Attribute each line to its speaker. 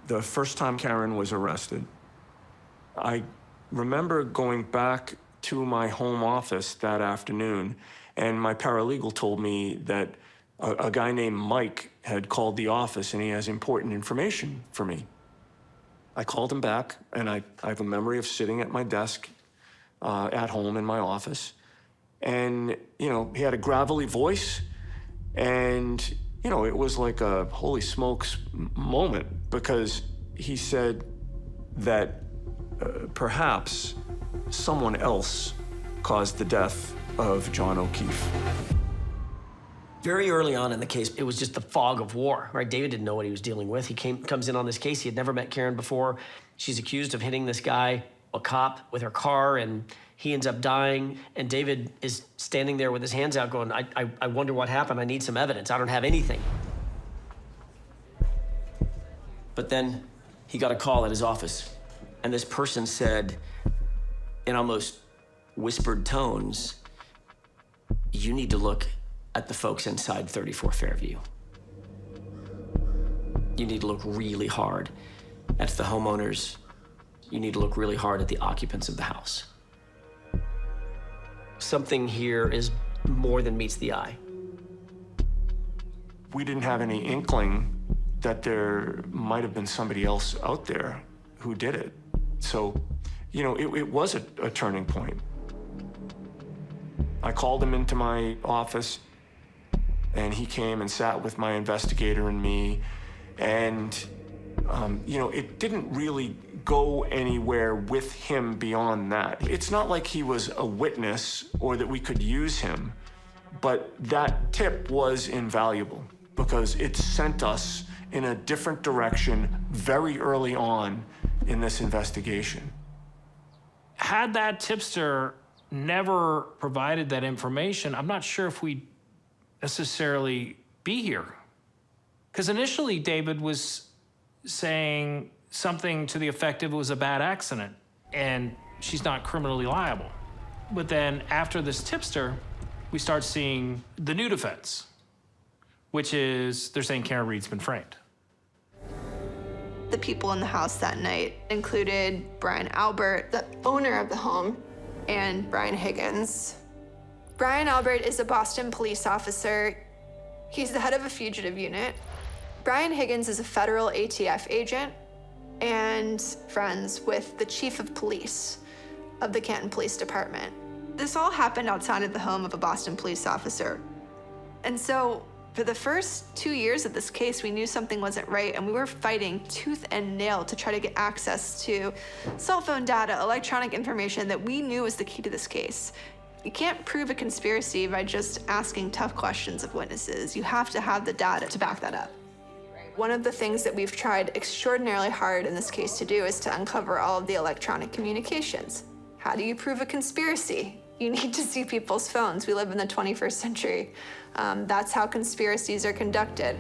Speaker 1: the first time Karen was arrested, I remember going back to my home office that afternoon, and my paralegal told me that a guy named Mike had called the office and he has important information for me. I called him back, and I have a memory of sitting at my desk at home in my office. And, you know, he had a gravelly voice, and, you know, it was like a holy smokes moment, because he said that perhaps someone else caused the death of John O'Keefe.
Speaker 2: Very early on in the case, it was just the fog of war, right? David didn't know what he was dealing with. He comes in on this case. He had never met Karen before. She's accused of hitting this guy, a cop, with her car, and he ends up dying. And David is standing there with his hands out going, I wonder what happened. I need some evidence. I don't have anything. But then he got a call at his office, and this person said, in almost whispered tones, you need to look at the folks inside 34 Fairview. You need to look really hard at the homeowners. You need to look really hard at the occupants of the house. Something here is more than meets the eye.
Speaker 1: We didn't have any inkling that there might have been somebody else out there who did it. So, you know, it was a turning point. I called him into my office, and he came and sat with my investigator and me. And, you know, it didn't really go anywhere with him beyond that. It's not like he was a witness or that we could use him, but that tip was invaluable because it sent us in a different direction very early on in this investigation.
Speaker 3: Had that tipster never provided that information, I'm not sure if we'd necessarily be here. Because initially, David was saying something to the effect of it was a bad accident and she's not criminally liable. But then after this tipster, we start seeing the new defense, which is they're saying Karen Reed's been framed.
Speaker 4: The people in the house that night included Brian Albert, the owner of the home, and Brian Higgins. Brian Albert is a Boston police officer. He's the head of a fugitive unit. Brian Higgins is a federal ATF agent and friends with the chief of police of the Canton Police Department. This all happened outside of the home of a Boston police officer. And so for the first 2 years of this case, we knew something wasn't right, and we were fighting tooth and nail to try to get access to cell phone data, electronic information that we knew was the key to this case. You can't prove a conspiracy by just asking tough questions of witnesses. You have to have the data to back that up. One of the things that we've tried extraordinarily hard in this case to do is to uncover all of the electronic communications. How do you prove a conspiracy? You need to see people's phones. We live in the 21st century. That's how conspiracies are conducted.